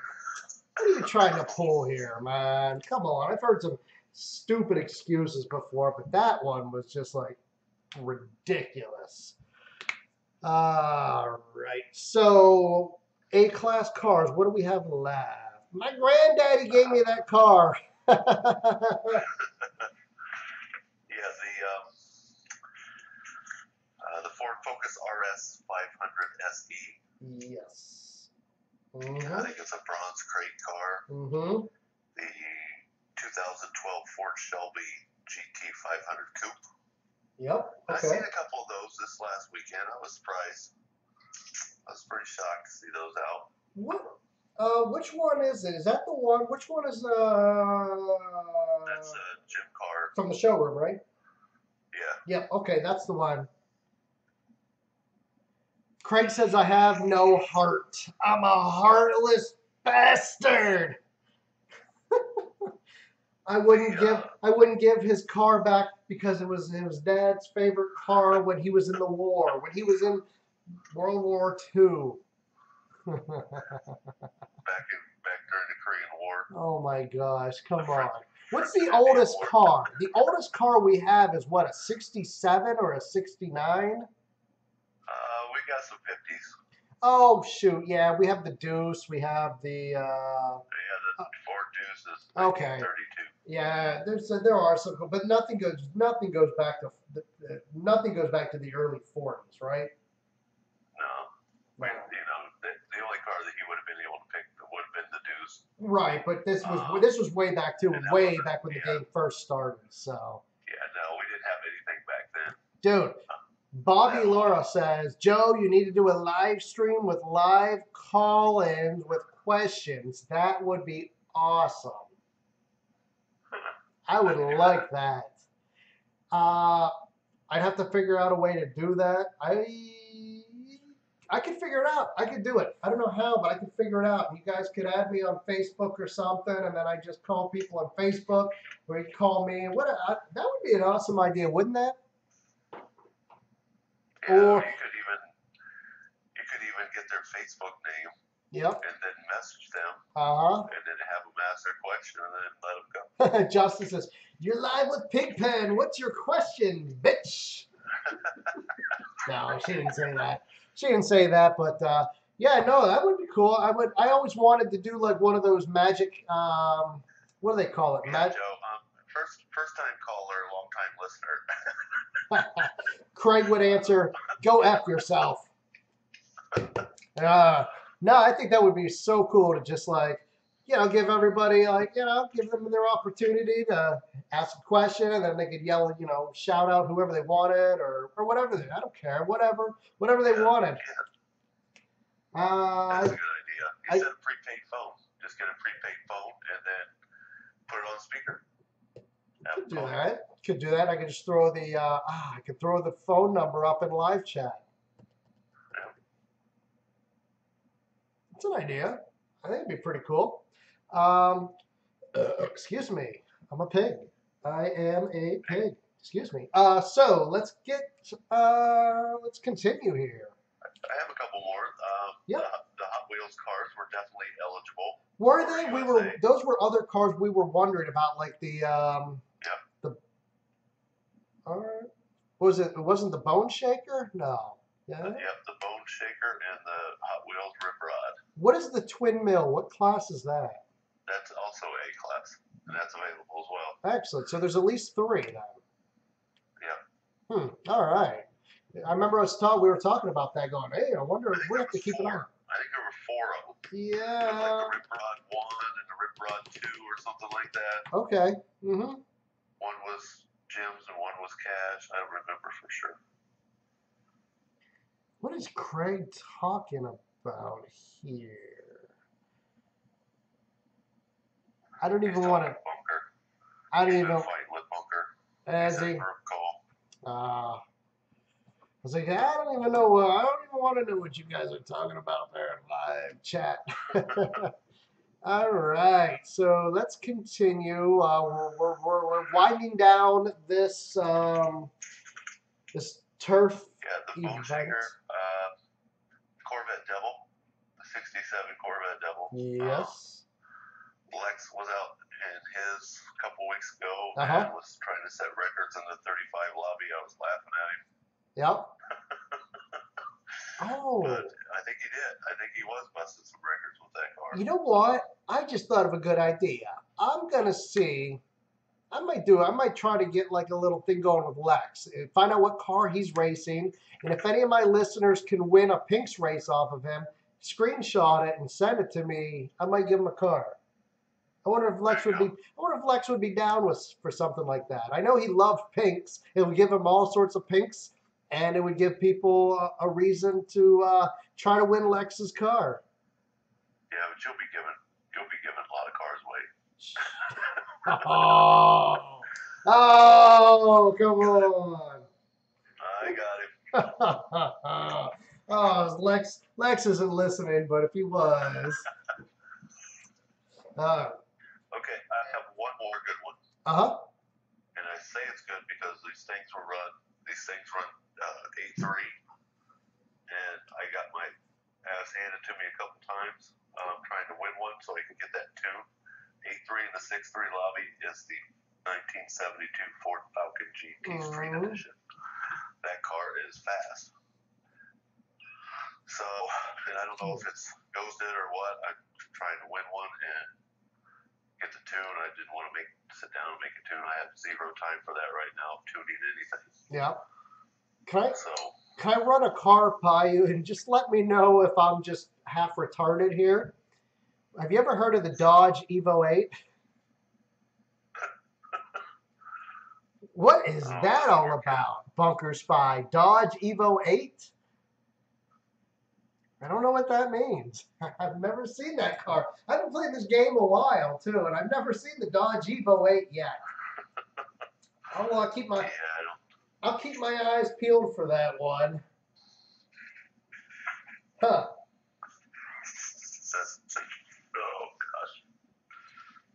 are you trying to pull here, man? Come on. I've heard some stupid excuses before, but that one was just like ridiculous. All right. So, A-class cars. What do we have left? My granddaddy gave me that car. The Ford Focus RS 500 SE. Yes. I think it's a bronze crate car. The 2012 Ford Shelby GT 500 Coupe. Yep. Okay. I've seen a couple of those this last weekend. I was surprised. I was pretty shocked to see those out. What? Which one is it? Is that the one? Which one is That's a gym car from the showroom, right? Yeah. Yep. Okay, that's the one. Craig says I have no heart. I'm a heartless bastard. I wouldn't give his car back because it was his dad's favorite car when he was in the war, when he was in World War II. back during the Korean War. Oh my gosh, come on. What's the oldest car? The oldest car we have is what, a 67 or a 69? We got some 50s. Oh shoot, yeah, we have the Deuce, we have the the Ford Deuce is 1932. Yeah, there are some, but nothing goes back to the early 40s, right? No. The only car that he would have been able to pick would have been the Deuce. Right, but this was way back when the game first started. So. Yeah, no, we didn't have anything back then. Dude, Bobby Laura says, Joe, you need to do a live stream with live call-ins with questions. That would be awesome. I would like that. I'd have to figure out a way to do that. I could figure it out. I could do it. I don't know how, but I could figure it out. You guys could add me on Facebook or something, and then I just call people on Facebook, or you call me. That would be an awesome idea, wouldn't that? Yeah, or you could even get their Facebook name. Yep. And then message them. And then have them ask their question, and then let them go. Justin says, "You're live with Pigpen. What's your question, bitch?" No, she didn't say that. She didn't say that, but yeah, no, that would be cool. I always wanted to do like one of those magic. What do they call it? Yeah, Joe. First time caller, long time listener. Craig would answer, "Go F yourself." No, I think that would be so cool to just like, give everybody give them their opportunity to ask a question, and then they could yell, shout out whoever they wanted or whatever. I don't care, whatever they wanted. That's a good idea. Instead of prepaid phone, just get a prepaid phone and then put it on speaker. Could do that. I could just throw the phone number up in live chat. That's an idea. I think it'd be pretty cool. Excuse me. I'm a pig. I am a pig. Excuse me. So let's continue here. I have a couple more. The Hot Wheels cars were definitely eligible. Were they? Those were other cars we were wondering about, like the the. All right. It wasn't the Bone Shaker? No. Yeah. Yep, the Bone Shaker and the Hot Wheels Rip Rod. What is the Twin Mill? What class is that? That's also A class, and that's available as well. Excellent. So there's at least 3 then. Yeah. All right. I remember we were talking about that, going, hey, I wonder if we have to keep an eye. I think there were 4 of them. Yeah. Like the Rip Rod 1 and the Rip Rod 2 or something like that. Okay. Mm-hmm. One was Jim's and one was Cash. I don't remember for sure. What is Craig talking about here? I don't even want to. Bunker. I don't even. Fight with Bunker. As he. I was like, I don't even know. I don't even want to know what you guys are talking about there in live chat. All right, so let's continue. We're winding down this this turf the Bone Shaker, Corvette Devil, the '67 Corvette Devil. Yes. Lex was out in his a couple weeks ago and was trying to set records in the 35 lobby. I was laughing at him. Yep. Oh. But I think he did. I think he was busting some records with that car. You know what? I just thought of a good idea. I'm gonna see. I might try to get like a little thing going with Lex. Find out what car he's racing, and if any of my listeners can win a Pinks race off of him, screenshot it and send it to me. I might give him a car. I wonder if Lex would be down for something like that. I know he loved Pinks. It would give him all sorts of Pinks, and it would give people a reason to try to win Lex's car. Yeah, but you'll be giving a lot of cars away. Oh, come on. I got him. Oh, Lex isn't listening, but if he was. Okay, I have one more good one. And I say it's good because these things run A3, and I got my ass handed to me a couple times trying to win one so I could get that tune. A3 in the 6.3 lobby is the 1972 Ford Falcon GT Street Edition. That car is fast. So, and I don't know if it's ghosted or what. I'm trying to win one and get the tune. I didn't want to sit down and make a tune. I have zero time for that right now, tuning anything. Yeah. Can I run a car by you and just let me know if I'm just half retarded here? Have you ever heard of the Dodge Evo 8? What is that all about, Bunker Spy? Dodge Evo 8? I don't know what that means. I've never seen that car. I've been playing this game a while, too, and I've never seen the Dodge Evo 8 yet. I'll keep my eyes peeled for that one. Huh. Oh, gosh.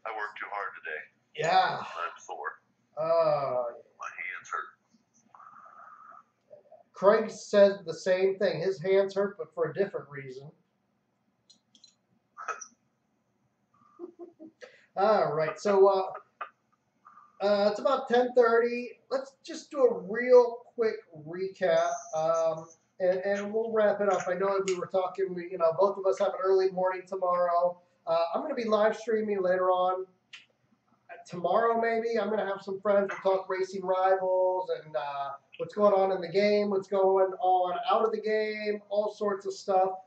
I worked too hard today. Yeah. I'm sore. My hands hurt. Craig said the same thing. His hands hurt, but for a different reason. All right. So it's about 10:30. Let's just do a real quick recap, and we'll wrap it up. I know we were talking. Both of us have an early morning tomorrow. I'm going to be live streaming later on. Tomorrow, maybe, I'm going to have some friends to talk Racing Rivals and what's going on in the game, what's going on out of the game, all sorts of stuff.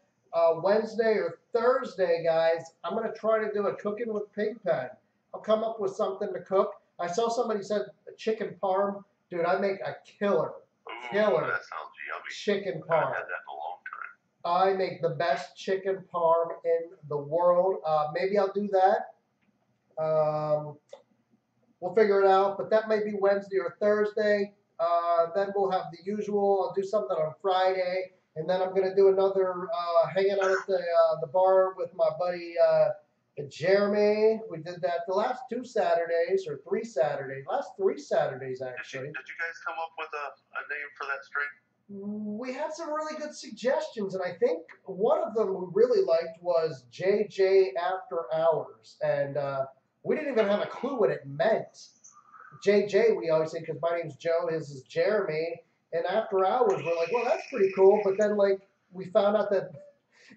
Wednesday or Thursday, guys, I'm going to try to do a Cooking with Pigpen. I'll come up with something to cook. I saw somebody said a chicken parm. Dude, I make a killer. Ooh, that sounds yummy. Chicken parm. I haven't had that in a long time. I make the best chicken parm in the world. Maybe I'll do that. We'll figure it out, but that may be Wednesday or Thursday. Then we'll have the usual. I'll do something on Friday, and then I'm going to do another hanging out at the bar with my buddy Jeremy. We did that the last 2 Saturdays or 3 Saturdays. Last 3 Saturdays, actually. Did you guys come up with a name for that stream? we had some really good suggestions, and I think one of them we really liked was JJ After Hours, and we didn't even have a clue what it meant. JJ, we always say, because my name's Joe, his is Jeremy, and After Hours, we're like, well, that's pretty cool, but then, like, we found out that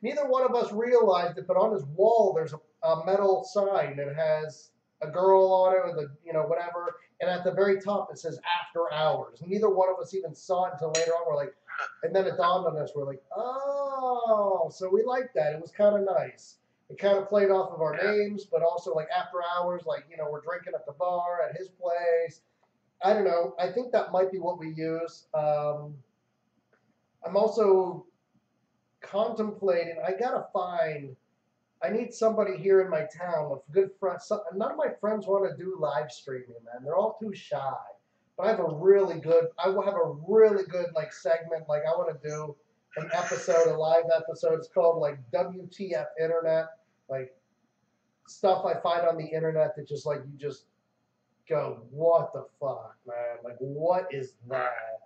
neither one of us realized it, but on his wall there's a metal sign that has a girl on it with a, whatever, and at the very top it says After Hours. Neither one of us even saw it until later on. We're like, and then it dawned on us. We're like, oh, so we liked that. It was kind of nice. It kind of played off of our names, but also like After Hours, like, we're drinking at the bar at his place. I don't know. I think that might be what we use. I'm also contemplating. I need somebody here in my town with good friends. None of my friends want to do live streaming, man. They're all too shy. But I will have a really good like segment. Like, I want to do a live episode. It's called like WTF Internet. Like, stuff I find on the internet that just like, you just go, what the fuck, man? Like, what is that?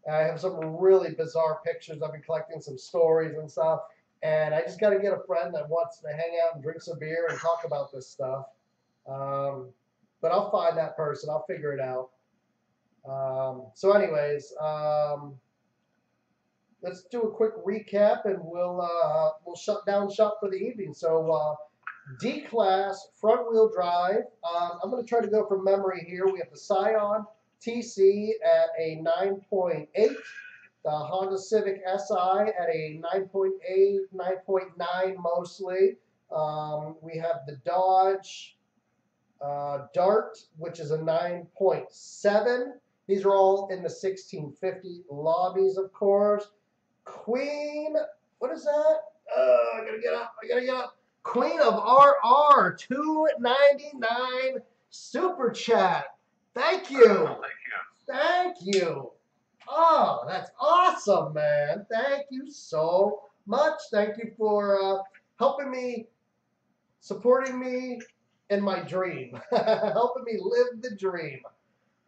And I have some really bizarre pictures. I've been collecting some stories and stuff. And I just got to get a friend that wants to hang out and drink some beer and talk about this stuff. But I'll find that person. I'll figure it out. So anyways, let's do a quick recap, and we'll shut down shop for the evening. So D-Class front-wheel drive. I'm going to try to go from memory here. We have the Scion TC at a 9.8. The Honda Civic Si at a 9.8, 9.9 mostly. We have the Dodge Dart, which is a 9.7. These are all in the 1650 lobbies, of course. Queen, what is that? I gotta get up. Queen of RR, 299 super chat. Thank you. Thank you. Oh, that's awesome, man. Thank you so much. Thank you for helping me, supporting me in my dream, helping me live the dream.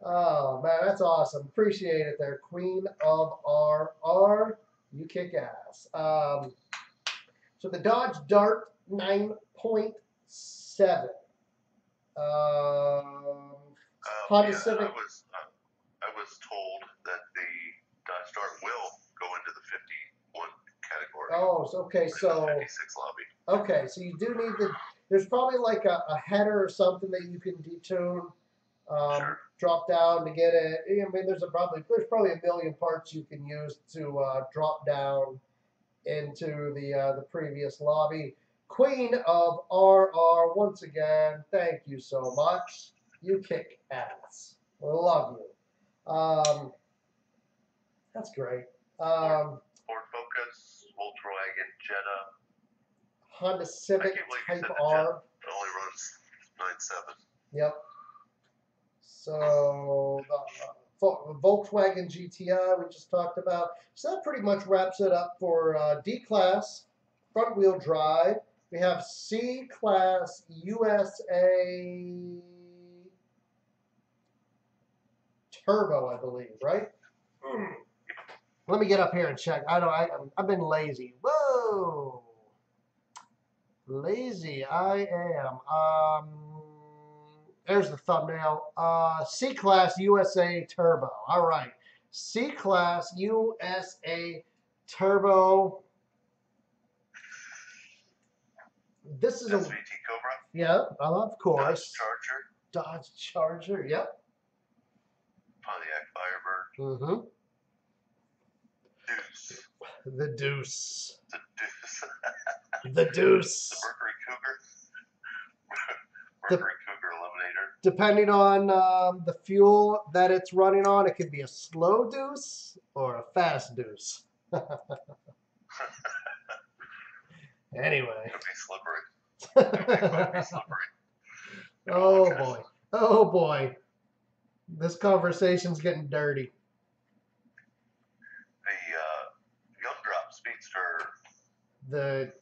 Oh, man, that's awesome. Appreciate it there, Queen of RR. You kick ass. So the Dodge Dart 9.7. Honda Civic. I was told that the Dodge Dart will go into the 51 category. Oh, okay. So 56 lobby. Okay, so you do need there's probably like a header or something that you can detune, Sure. drop down to get it. I mean, there's probably a million parts you can use to drop down into the previous lobby. Queen of RR, once again, thank you so much. You kick ass. Love you. That's great. Ford Focus, Volkswagen Jetta, Honda Civic Type R. It only runs 9.7. Yep. So the Volkswagen GTI we just talked about. So that pretty much wraps it up for D-Class front-wheel drive. We have C-Class USA Turbo, I believe, right? Let me get up here and check. I've been lazy. Whoa. Lazy I am. There's the thumbnail. C-Class USA Turbo. All right. C-Class USA Turbo. This is SVT Cobra. Yeah, of course. Dodge Charger. Dodge Charger, yep. Pontiac Firebird. Mm-hmm. Deuce. The Deuce. The Deuce. The Deuce. The Mercury Cougar. Mercury Cougar Eliminator. Depending on the fuel that it's running on, it could be a slow deuce or a fast deuce. Anyway. It could be slippery. It could be slippery. Oh boy. Oh boy. This conversation's getting dirty. The Gumdrop Speedster. The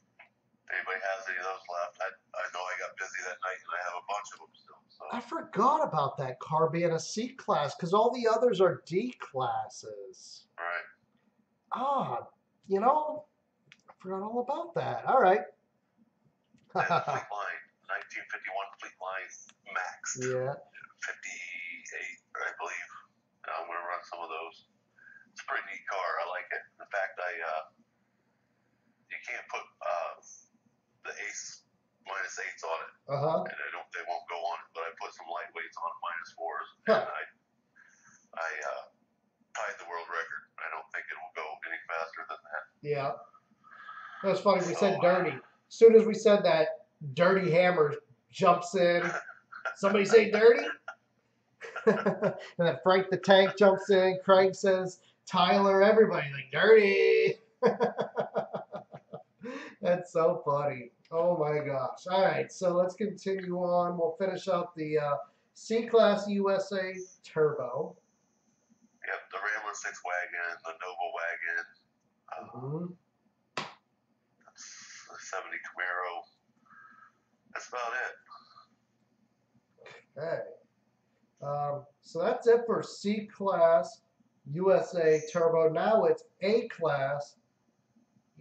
Anybody has any of those left? I know I got busy that night and I have a bunch of them still. So. I forgot about that car being a C-Class because all the others are D-Classes. Right. Ah, you know, I forgot all about that. All right. They had the Fleet Line, 1951 Fleet Line Max, Yeah. 58, I believe. I'm going to run some of those. It's a pretty neat car. I like it. In fact, you can't put the Ace -8s on it, Uh-huh. and they won't go on it. But I put some lightweights on it, -4s, Huh. and I tied the world record. I don't think it will go any faster than that. Yeah. That was funny. We So, said dirty. As soon as we said that, Dirty Hammer jumps in. Somebody say dirty? And then Frank the Tank jumps in. Craig says Tyler, everybody like dirty. That's so funny. Oh my gosh. All right, so let's continue on. We'll finish up the C-Class USA Turbo. yep, the Rambler 6 wagon, the Nova wagon, the 70 Camaro. That's about it. Okay. So that's it for C-Class USA Turbo. Now it's A-Class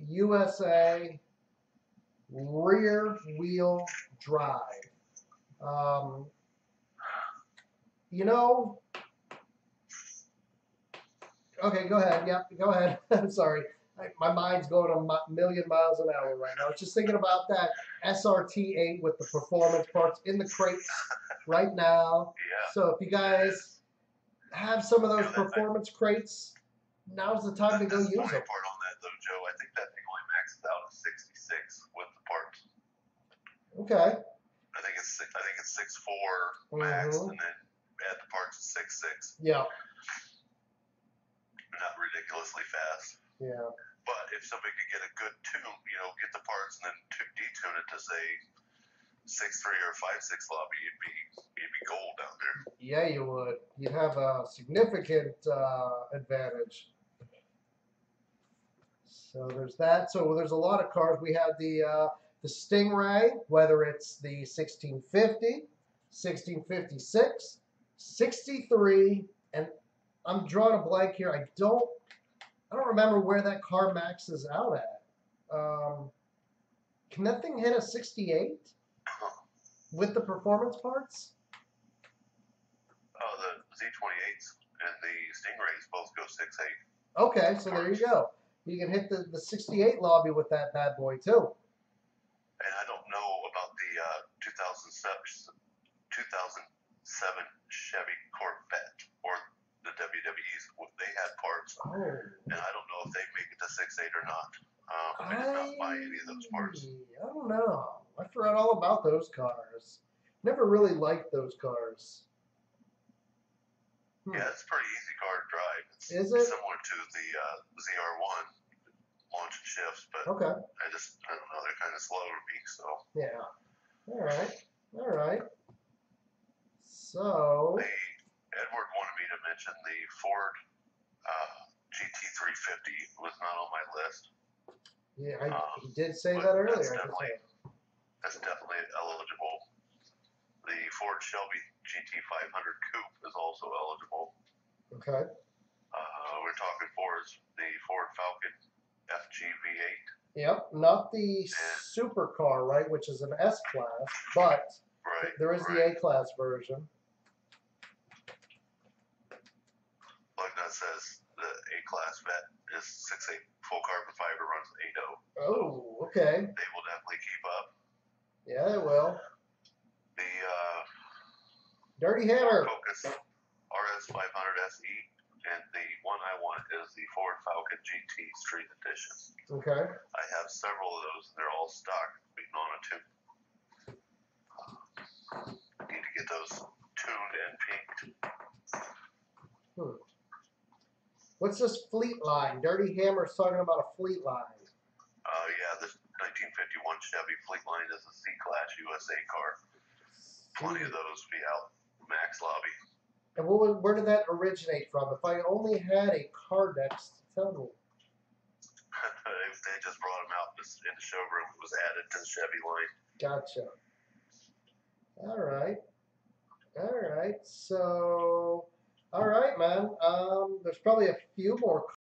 USA rear wheel drive. You know, okay, go ahead. Yep, go ahead. I'm sorry. My mind's going a million miles an hour right now. I was just thinking about that SRT8 with the performance parts in the crates right now. Yeah. So if you guys have some of those performance crates, now's the time to go use them. The part on that though, Joe, I think that thing only maxes out at 66 with the parts. Okay. I think it's 6.4 max, and then add the parts at 6.6. Yeah. Not ridiculously fast. Yeah. But if somebody could get a good tune, get the parts and then detune it to say 6.3 or 5.6 lobby, you'd be gold down there. Yeah, you would. You'd have a significant advantage. So there's that. So there's a lot of cars. We have the Stingray, whether it's the 1650, 1656, 63, and I'm drawing a blank here. I don't remember where that car maxes out at. Can that thing hit a 68 with the performance parts? Oh, the Z28s and the Stingrays both go 6.8. Okay, so there you go. You can hit the 68 lobby with that bad boy too. And I don't know about the 2007 Chevy Corvette or the WWEs. They had parts, and I don't know if they make it to 6.8 or not. I did not buy any of those parts. I don't know. I forgot all about those cars. Never really liked those cars. Yeah, it's a pretty easy car to drive. Is it? Similar to the ZR1 launch and shifts, but okay. I don't know, they're kind of slow to me, so. Yeah. All right. So. Edward wanted me to mention the Ford GT350 was not on my list. Yeah, he did say that earlier. That's definitely eligible. The Ford Shelby GT500 Coupe is also eligible. Okay. We're talking Fords, the Ford Falcon FG V8. Yep, not the supercar, right, which is an S-Class, but there is the A-Class version. Like that says, the A-Class Vet is 6.8 full carbon fiber, runs 8.0. Oh, okay. They will definitely keep up. Yeah, they will. The Dirty Hammer. Focus RS500 SE, and the one I want is the Ford Falcon GT Street Edition. Okay. I have several of those, and they're all stock, waiting on a tune. I need to get those tuned and pinked. What's this Fleet Line? Dirty Hammer's talking about a Fleet Line. Yeah, this 1951 Chevy Fleet Line is a C-Class USA car. Plenty of those be out max lobby. And where did that originate from? If I only had a car next to tell me. They just brought them out in the showroom. It was added to the Chevy line. Gotcha. All right. So, all right, man. There's probably a few more